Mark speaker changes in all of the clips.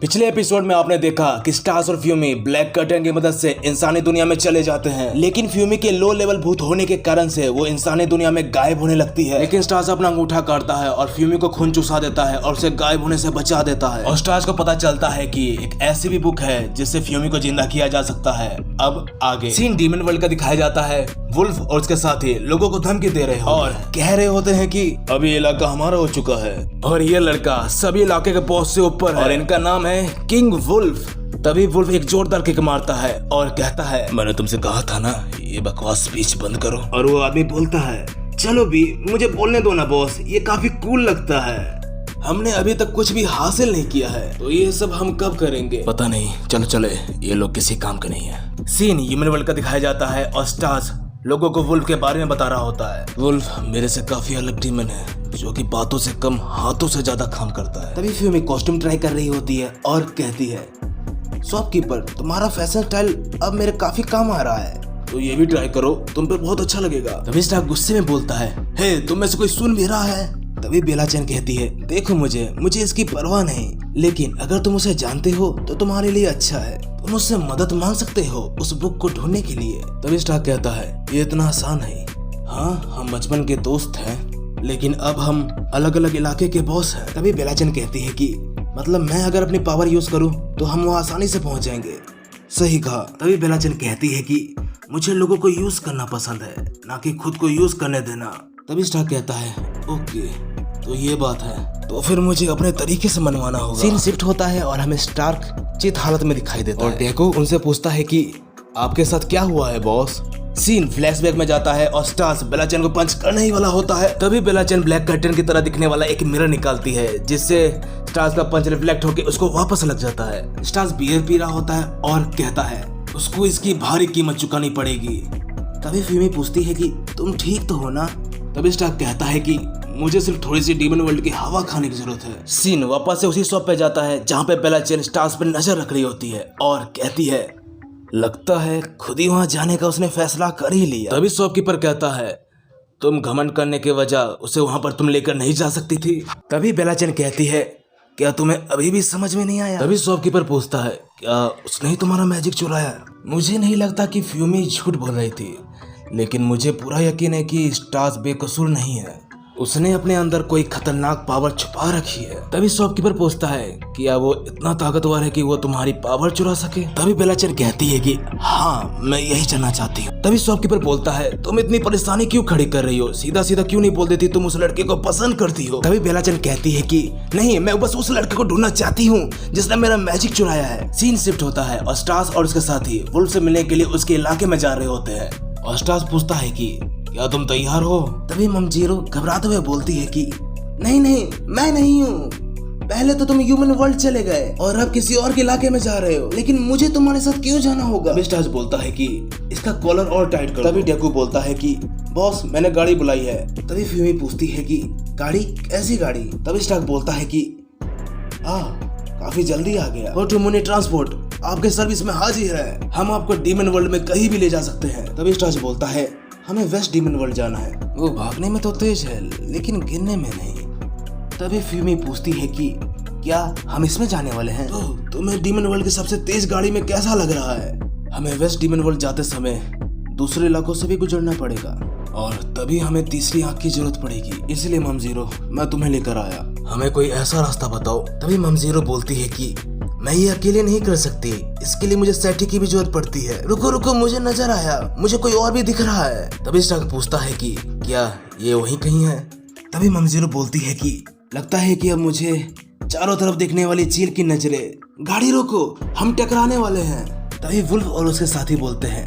Speaker 1: पिछले एपिसोड में आपने देखा कि स्टार्स और फ्यूमी ब्लैक कर्टन की मदद से इंसानी दुनिया में चले जाते हैं, लेकिन फ्यूमी के लो लेवल भूत होने के कारण से वो इंसानी दुनिया में गायब होने लगती है। लेकिन स्टार्स अपना अंगूठा काटता है और फ्यूमी को खून चुसा देता है और उसे गायब होने से बचा देता है। और स्टार्स को पता चलता है कि एक ऐसी भी बुक है जिससे फ्यूमी को जिंदा किया जा सकता है। अब आगे सीन डीमन वर्ल्ड का दिखाया जाता है। वुल्फ और उसके साथी लोगों को धमकी दे रहे हो और कह रहे होते हैं कि अभी इलाका हमारा हो चुका है और ये लड़का सभी इलाके के बॉस से ऊपर है और इनका नाम है किंग वुल्फ। तभी वुल्फ एक जोरदार किक मारता है और कहता है, मैंने तुमसे कहा था ना ये बकवास स्पीच बंद करो। और वो आदमी बोलता है, चलो भी मुझे बोलने दो ना बॉस, ये काफी कूल लगता है। हमने अभी तक कुछ भी हासिल नहीं किया है तो ये सब हम कब करेंगे पता नहीं। चलो चले, ये लोग किसी काम के नहीं है। सीन ह्यूमन वर्ल्ड का दिखाया जाता है और स्टार्स लोगों को वुल्फ के बारे में बता रहा होता है। वुल्फ मेरे से काफी अलग डीमन है जो कि बातों से कम हाथों से ज्यादा काम करता है। तभी फ्यूमी कॉस्ट्यूम ट्राई कर रही होती है और कहती है, शॉपकीपर तुम्हारा फैशन स्टाइल अब मेरे काफी काम आ रहा है, तो ये भी ट्राई करो, तुम पे बहुत अच्छा लगेगा। तभी स्टार गुस्से में बोलता है, हे तुम में से कोई सुन भी रहा है? तभी बेला चैन कहती है, देखो मुझे इसकी परवाह नहीं, लेकिन अगर तुम उसे जानते हो तो तुम्हारे लिए अच्छा है, तुम उससे मदद मांग सकते हो उस बुक को ढूंढने के लिए। तभी स्टार कहता है, ये इतना आसान है। हाँ हम बचपन के दोस्त हैं, लेकिन अब हम अलग अलग इलाके के बॉस हैं। तभी बेला चैन कहती है कि मतलब मैं अगर अपनी पावर यूज करूँ तो हम वहाँ आसानी से पहुँच जाएंगे। सही कहा। तभी बेला चैन कहती है कि मुझे लोगों को यूज करना पसंद है, ना कि खुद को यूज करने देना। तभी स्टार कहता है, ओके तो ये बात है, तो फिर मुझे अपने तरीके से मनवाना होगा। सीन शिफ्ट होता है और हमें स्टार्क चित हालत में दिखाई देता है और डेको उनसे पूछता है कि आपके साथ क्या हुआ है बॉस। सीन फ्लैशबैक में जाता है और स्टार्स बेला चैन को पंच करने ही वाला होता है। तभी बेला चैन ब्लैक कर्टन की तरह दिखने वाला एक मिरर निकालती है जिससे स्टार्स का पंच रिफ्लेक्ट होकर उसको वापस लग जाता है। स्टार्स बियर पी रहा होता है और कहता है उसको इसकी भारी कीमत चुकानी पड़ेगी। तभी फ्यूमी पूछती है कि तुम ठीक तो हो ना? तभी स्टार्क कहता है कि मुझे सिर्फ थोड़ी सी डीमन वर्ल्ड की हवा खाने की जरूरत है। सीन वापस से उसी शॉप पे जाता है जहाँ पे बेला चैन स्टार्स पर नजर रख रही होती है और कहती है, लगता है खुद ही वहाँ जाने का उसने फैसला कर ही लिया। तभी शॉपकीपर कहता है, तुम घमंड करने के वजह उसे वहाँ पर तुम लेकर नहीं जा सकती थी। तभी बेला चैन कहती है, क्या तुम्हें अभी भी समझ में नहीं आया? तभी शॉपकीपर पूछता है, क्या उसने ही तुम्हारा मैजिक चुराया? मुझे नहीं लगता कि फ्यूमी झूठ बोल रही थी, लेकिन मुझे पूरा यकीन है कि स्टार्स बेकसूर नहीं है, उसने अपने अंदर कोई खतरनाक पावर छुपा रखी है। तभी शॉपकीपर पूछता है, क्या वो इतना ताकतवर है कि वो तुम्हारी पावर चुरा सके? तभी बेला चैन कहती है कि हाँ मैं यही जानना चाहती हूँ। तभी शॉपकीपर बोलता है, तुम इतनी परेशानी क्यों खड़ी कर रही हो? सीधा सीधा क्यों नहीं बोल देती तुम उस लड़के को पसंद करती हो? तभी बेला चैन कहती है कि नहीं, मैं बस उस लड़के को ढूंढना चाहती हूँ जिसने मेरा मैजिक चुराया है। सीन शिफ्ट होता है और स्टार्स और उसके साथी वुल्फ से मिलने के लिए उसके इलाके में जा रहे होते हैं और स्टार्स पूछता है कि क्या तुम तैयार हो? तभी मम जीरो घबराते हुए बोलती है कि नहीं मैं नहीं हूँ। पहले तो तुम ह्यूमन वर्ल्ड चले गए और अब किसी और के इलाके में जा रहे हो, लेकिन मुझे तुम्हारे साथ क्यों जाना होगा? स्टार्स बोलता है कि इसका कॉलर और टाइट करो। तभी डेकू बोलता है कि बॉस मैंने गाड़ी बुलाई है। तभी फ्यूमी पूछती है कि गाड़ी? कैसी गाड़ी? तभी स्टार्क बोलता है कि काफी जल्दी आ गया। फोटोमोनी ट्रांसपोर्ट आपके सर्विस में हाजिर है, हम आपको डीमन वर्ल्ड में कहीं भी ले जा सकते हैं। तभी स्टार्स बोलता है, हमें वेस्ट डीमन वर्ल्ड जाना है। वो भागने में तो तेज है लेकिन गिरने में नहीं। तभी फ्यूमी पूछती है कि क्या हम इसमें जाने वाले हैं? तो तुम्हें डीमन वर्ल्ड की सबसे तेज गाड़ी में कैसा लग रहा है? हमें वेस्ट डीमन वर्ल्ड जाते समय दूसरे इलाकों से भी गुजरना पड़ेगा और तभी हमें तीसरी आंख की जरूरत पड़ेगी, इसलिए मम जीरो मैं तुम्हें लेकर आया, हमें कोई ऐसा रास्ता बताओ। तभी मम जीरो बोलती है कि मैं ये अकेले नहीं कर सकती, इसके लिए मुझे सेठी की भी जरूरत पड़ती है। रुको मुझे नजर आया, मुझे कोई और भी दिख रहा है। तभी स्टार्क पूछता है कि क्या ये वहीं कहीं है? तभी मम जीरो बोलती है कि लगता है कि अब मुझे चारों तरफ देखने वाली चील की नजरें। गाड़ी रोको, हम टकराने वाले हैं। तभी वुल्फ और उसके साथी बोलते हैं,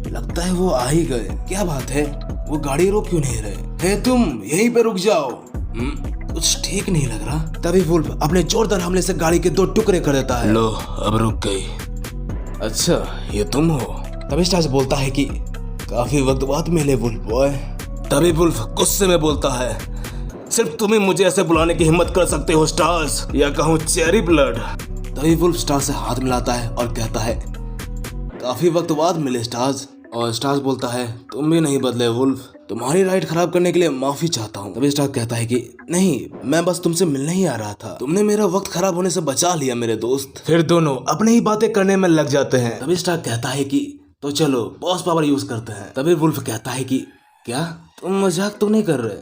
Speaker 1: लगता है वो आ ही गए। क्या बात है, वो गाड़ी रोक क्यों नहीं रहे? हे तुम यहीं पे रुक जाओ, कुछ ठीक नहीं लग रहा। तभी वुल्फ अपने जोरदार हमले से गाड़ी के 2 टुकड़े कर देता है। लो अब रुक गई। अच्छा ये तुम हो? तभी स्टार्स बोलता है कि काफी वक्त बाद मिले वुल्फ बॉय। तभी वुल्फ गुस्से में बोलता है, सिर्फ तुम ही मुझे ऐसे बुलाने की हिम्मत कर सकते हो स्टार्स, या कहूँ चेरी ब्लड। तभी वुल्फ स्टार्स से हाथ मिलाता है और कहता है, काफी वक्त बाद मिले स्टार्स, और स्टार्स बोलता है तुम भी नहीं बदले वुल्फ, तुम्हारी राइड खराब करने के लिए माफी चाहता हूँ। तभी स्टार्स कहता है कि नहीं, मैं बस तुमसे मिलने ही आ रहा था, तुमने मेरा वक्त खराब होने से बचा लिया मेरे दोस्त। फिर दोनों अपने ही बातें करने में लग जाते हैं। तभी स्टार्स कहता है कि तो चलो बॉस पावर यूज करते हैं। तभी वुल्फ कहता है कि क्या तुम मजाक तो नहीं कर रहे?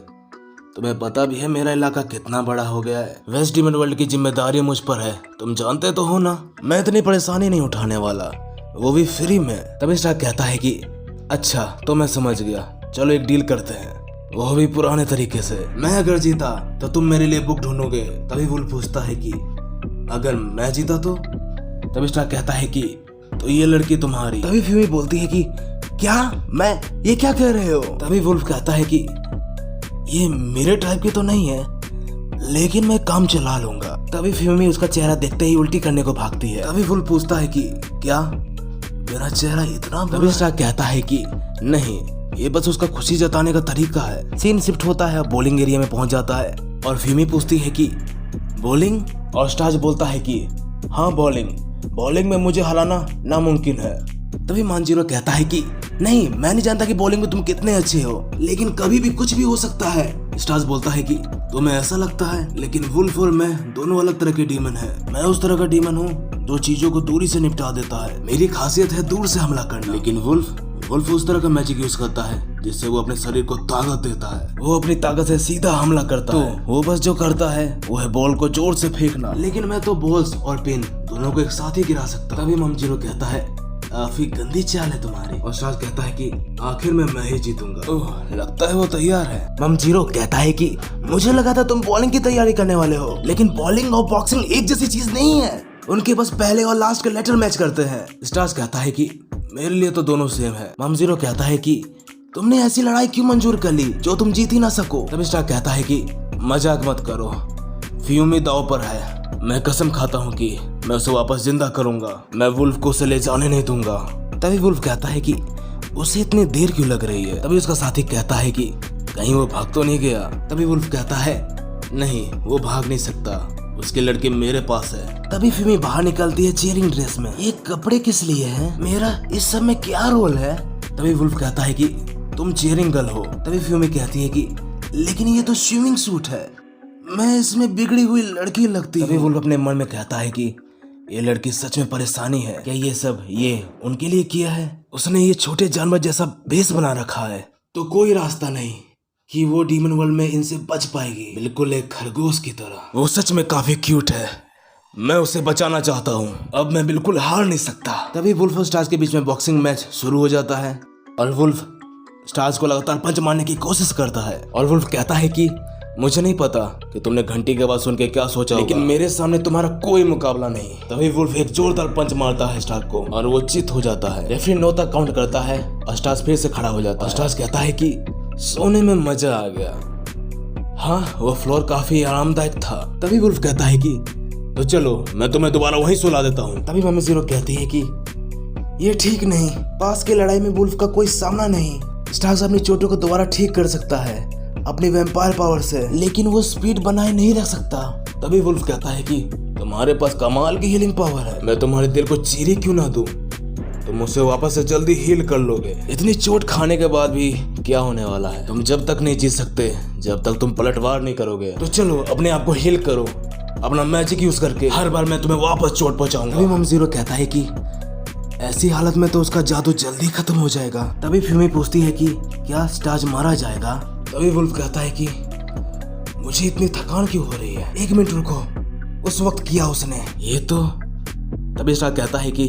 Speaker 1: तुम्हें पता भी है मेरा इलाका कितना बड़ा हो गया है, वेस्ट डीमन वर्ल्ड की जिम्मेदारी मुझ पर है, तुम जानते तो हो ना, मैं इतनी परेशानी नहीं उठाने वाला, वो भी फ्री में। तभी स्टार्क कहता है कि अच्छा तो मैं समझ गया, चलो एक डील करते हैं, वो भी पुराने तरीके से। मैं अगर जीता तो तुम मेरे लिए बुक ढूंढोगे। तभी वुल्फ पूछता है कि अगर मैं जीता तो? तभी स्टार्क कहता है कि तो ये लड़की तुम्हारी। तभी फ्यूमी बोलती है कि क्या, मैं ये क्या कह रहे हो? तभी वुल्फ कहता है कि ये मेरे टाइप की तो नहीं है, लेकिन मैं काम चला लूंगा। तभी फ्यूमी उसका चेहरा देखते ही उल्टी करने को भागती है। तभी वुल्फ पूछता है कि क्या मेरा चेहरा इतना बुरा? तभी स्टार्क कहता है कि नहीं, ये बस उसका खुशी जताने का तरीका है। सीन शिफ्ट होता है, बॉलिंग एरिया में पहुंच जाता है और फ्यूमी पूछती है कि बॉलिंग? और स्टार्स बोलता है कि हाँ बॉलिंग में मुझे हराना नामुमकिन है। तभी मांजीरो कहता है कि नहीं, मैं नहीं जानता कि बॉलिंग में तुम कितने अच्छे हो, लेकिन कभी भी कुछ भी हो सकता है। स्टार्स बोलता है कि तुम्हें ऐसा लगता है, लेकिन वुल्फ और मैं दोनों अलग तरह के डीमन हैं। मैं उस तरह का डीमन हूँ जो चीजों को दूरी से निपटा देता है, मेरी खासियत है दूर से हमला करना। लेकिन वुल्फ उस तरह का मैजिक यूज करता है जिससे वो अपने शरीर को ताकत देता है, वो अपनी ताकत से सीधा हमला करता है। वो बस जो करता है वो है बॉल को जोर से फेंकना, लेकिन मैं तो बॉल्स और पिन दोनों को एक साथ ही गिरा सकता। तभी ममजीरो कहता है काफी गंदी चाल है तुम्हारी। और स्टार्स कहता है कि आखिर में मैं ही जीतूंगा। ओह, लगता है वो तैयार है। ममजीरो कहता है कि मुझे लगा था तुम बॉलिंग की तैयारी करने वाले हो, लेकिन बॉलिंग और बॉक्सिंग एक जैसी चीज नहीं है, उनके बस पहले और लास्ट के लेटर मैच करते हैं। स्टार्स कहता है कि मेरे लिए तो दोनों सेम है। ममजीरो कहता है कि तुमने ऐसी लड़ाई क्यों मंजूर कर ली जो तुम जीत ही ना सको? तब स्टार्क कहता है कि मजाक मत करो, फ्यूमी दाव पर है, मैं कसम खाता हूँ कि मैं उसे वापस जिंदा करूंगा, मैं वुल्फ को उसे ले जाने नहीं दूंगा। तभी वुल्फ कहता है कि उसे इतनी देर क्यों लग रही है? तभी उसका साथी कहता है कि कहीं वो भाग तो नहीं गया? तभी वुल्फ कहता है नहीं, वो भाग नहीं सकता, उसके लड़के मेरे पास है। तभी फ्यूमी बाहर निकलती है चीयरिंग ड्रेस में। ये कपड़े किस लिए हैं? मेरा इस सब में क्या रोल है? तभी वुल्फ कहता है कि तुम चीयरिंग गर्ल हो। तभी फ्यूमी कहती है कि लेकिन ये तो स्विमिंग सूट है, मैं इसमें बिगड़ी हुई लड़की लगती हूँ। तभी वुल्फ अपने मन में कहता है कि ये लड़की सच में परेशानी है, क्या ये सब ये उनके लिए किया है? उसने ये छोटे जानवर जैसा भेष बना रखा है, तो कोई रास्ता नहीं कि वो डीमन वर्ल्ड में इनसे बच पाएगी, बिल्कुल एक खरगोश की तरह। वो सच में काफी क्यूट है, मैं उसे बचाना चाहता हूँ, अब मैं बिल्कुल हार नहीं सकता। तभी वुल्फ और स्टार्स के बीच में बॉक्सिंग मैच शुरू हो जाता है और वुल्फ स्टार्स को लगातार पंच मारने की कोशिश करता है। और वुल्फ कहता है कि मुझे नहीं पता कि तुमने घंटी के आवाज सुन के क्या सोचा, लेकिन मेरे सामने तुम्हारा कोई मुकाबला नहीं। तभी वुल्फ एक जोरदार पंच मारता है स्टार्क को और वो चित हो जाता है। रेफरी 9 तक काउंट करता है और स्टार्स फिर से खड़ा हो जाता है। स्टार्स कहता है कि सोने में मजा आ गया। हाँ, वो फ्लोर काफी आरामदायक था। तभी वुल्फ कहता है कि तो चलो मैं तुम्हें दोबारा वहीं सुला देता हूँ। तभी मम्मी कहती है कि ये ठीक नहीं, पास की लड़ाई में वुल्फ का कोई सामना नहीं। स्टार्स अपनी चोटों को दोबारा ठीक कर सकता है अपनी वैम्पायर पावर से, लेकिन वो स्पीड बनाए नहीं रख सकता। तभी वुल्फ कहता है कि तुम्हारे पास कमाल की हीलिंग पावर है, मैं तुम्हारे दिल को चीरे क्यों ना दूं, तुम उसे वापस से जल्दी हील कर लोगे। इतनी चोट खाने के बाद भी क्या होने वाला है, तुम जब तक नहीं जीत सकते जब तक तुम पलटवार नहीं करोगे। तो चलो अपने आप को हील करो, अपना मैजिक यूज करके हर बार मैं तुम्हें वापस चोट पहुंचाऊंगा। तभी ममजीरो कहता है कि ऐसी हालत में तो उसका जादू जल्दी खत्म हो जाएगा। तभी फ्यूमी पूछती है कि क्या स्टार्स मारा जाएगा? तभी वुल्फ कहता है कि मुझे इतनी थकान क्यों हो रही है, 1 मिनट रुको, उस वक्त किया उसने ये तो। तभी स्टार्स कहता है कि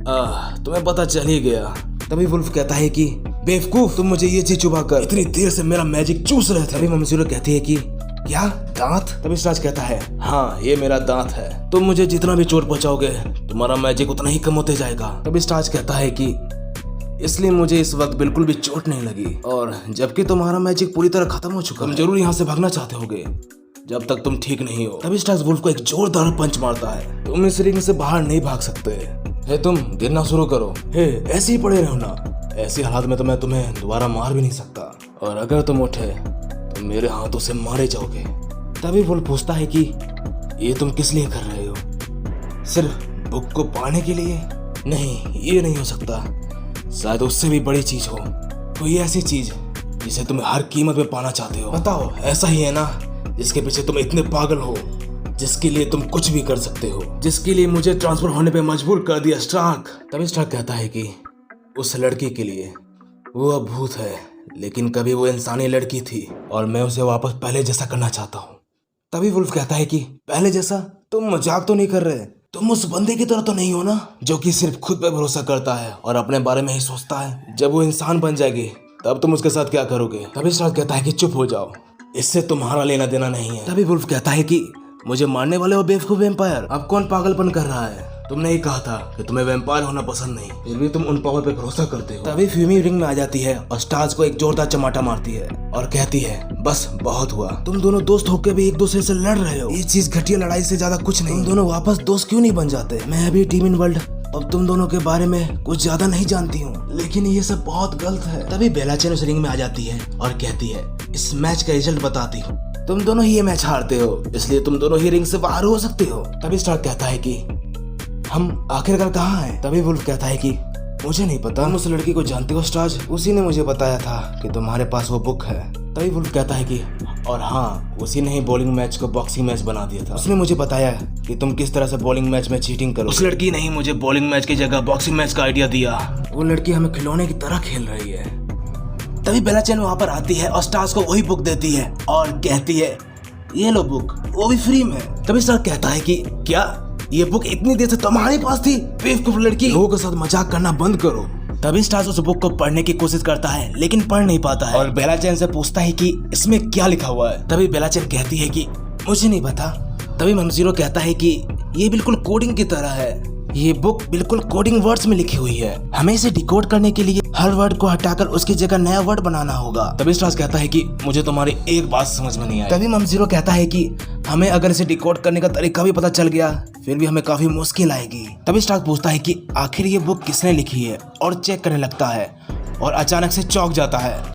Speaker 1: तुम्हें पता चल ही गया। तभी वुल्फ कहता है कि बेवकूफ, तुम मुझे ये चीज चुबा कर इतनी देर से मेरा मैजिक चूस रहे थे। तभी ममजीरो कहती है कि क्या दांत? तभी स्टार्स कहता है हाँ, ये मेरा दांत है, तुम मुझे जितना भी चोट पहुंचाओगे तुम्हारा मैजिक उतना ही कम होते जाएगा। तभी स्टार्स कहता है कि इसलिए मुझे इस वक्त बिल्कुल भी चोट नहीं लगी, और जबकि तुम्हारा मैजिक पूरी तरह खत्म हो चुका है, तुम जरूर यहाँ से भागना चाहते होगे जब तक तुम ठीक नहीं हो। तभी स्टार्स वुल्फ को एक जोरदार पंच मारता है। तुम इस रिंग से बाहर नहीं भाग सकते, हे तुम गिरना शुरू करो, हे ऐसे ही पड़े रहो ना, ऐसी हालात में तो मैं तुम्हें दोबारा मार भी नहीं सकता, और अगर तुम उठे तो मेरे हाथों से मारे जाओगे। तभी वुल्फ पूछता है कि ये तुम किस लिए कर रहे हो, सिर्फ बुक को पाने के लिए? नहीं, ये नहीं हो सकता, शायद उससे भी बड़ी चीज हो, कोई ऐसी चीज जिसे तुम हर कीमत में पाना चाहते हो। बताओ, ऐसा ही है ना जिसके पीछे तुम इतने पागल हो, जिसके लिए तुम कुछ भी कर सकते हो, जिसके लिए मुझे ट्रांसफर होने पे मजबूर कर दिया स्टार्क। तभी स्टार्क कहता है कि उस लड़की के लिए वो अब भूत है, लेकिन कभी वो इंसानी लड़की थी और मैं उसे वापस पहले जैसा करना चाहता हूँ। तभी वुल्फ कहता है कि पहले जैसा? तुम मजाक तो नहीं कर रहे? तुम उस बंदे की तरह तो नहीं हो ना जो कि सिर्फ खुद पे भरोसा करता है और अपने बारे में ही सोचता है? जब वो इंसान बन जाएगी तब तुम उसके साथ क्या करोगे? तभी स्टार्क कहता है कि चुप हो जाओ, इससे तुम्हारा लेना देना नहीं है। तभी वुल्फ कहता है कि मुझे मारने वाले हो बेवकूफ वैम्पायर, अब कौन पागलपन कर रहा है? तुमने ही कहा था कि तुम्हें वैम्पायर होना पसंद नहीं, फिर भी तुम उन पावर पे भरोसा करते हो। तभी फ्यूमी रिंग में आ जाती है और स्टार्स को एक जोरदार चमाटा मारती है और कहती है बस बहुत हुआ, तुम दोनों दोस्त होकर भी एक दूसरे से लड़ रहे हो, ये चीज घटिया लड़ाई से ज्यादा कुछ नहीं। तुम दोनों वापस दोस्त क्यों नहीं बन जाते? मैं अभी टीम इन वर्ल्ड अब तुम दोनों के बारे में कुछ ज्यादा नहीं जानती हूँ, लेकिन ये सब बहुत गलत है। तभी बेला चैन उस रिंग में आ जाती है और कहती है इस मैच का रिजल्ट बताती हूँ, तुम दोनों ही ये मैच हारते हो, इसलिए तुम दोनों ही रिंग से बाहर हो सकते हो। तभी स्टार्क कहता है कि हम आखिरकार कहाँ हैं? तभी वुल्फ कहता है कि मुझे नहीं पता, तुम उस लड़की को जानते हो स्टार्स? उसी ने मुझे बताया था कि तुम्हारे पास वो बुक है। तभी वुल्फ कहता है कि और हाँ, उसी ने ही बॉलिंग मैच को बॉक्सिंग मैच बना दिया था। उसने मुझे बताया कि तुम किस तरह से बॉलिंग मैच में चीटिंग करो। उस लड़की ने ही मुझे बॉलिंग मैच की जगह बॉक्सिंग मैच का आइडिया दिया। वो लड़की हमें खिलौने की तरह खेल रही है। तभी बेला चैन वहाँ पर आती है और स्टार्स को वही बुक देती है और कहती है ये लो बुक, वो भी फ्री में। तभी स्टार्क कहता है कि क्या ये बुक इतनी देर से तुम्हारे पास थी? बेवकूफ लड़की, लोगों के साथ मजाक करना बंद करो। तभी स्टार्स उस बुक को पढ़ने की कोशिश करता है लेकिन पढ़ नहीं पाता है और बेला चैन से पूछता है कि इसमें क्या लिखा हुआ है। तभी बेला चैन कहती है कि मुझे नहीं पता। तभी ममजीरो कहता है कि ये बिल्कुल कोडिंग की तरह है, ये बुक बिल्कुल कोडिंग वर्ड्स में लिखी हुई है, हमें इसे डिकोड करने के लिए हर वर्ड को हटाकर उसकी जगह नया वर्ड बनाना होगा। तभी स्टार्स कहता है कि मुझे तुम्हारी एक बात समझ में नहीं आई। तभी ममजीरो कहता है कि हमें अगर इसे डिकोड करने का तरीका भी पता चल गया फिर भी हमें काफी मुश्किल आएगी। तभी स्टार्क पूछता है कि आखिर ये बुक किसने लिखी है और चेक करने लगता है और अचानक से चौंक जाता है।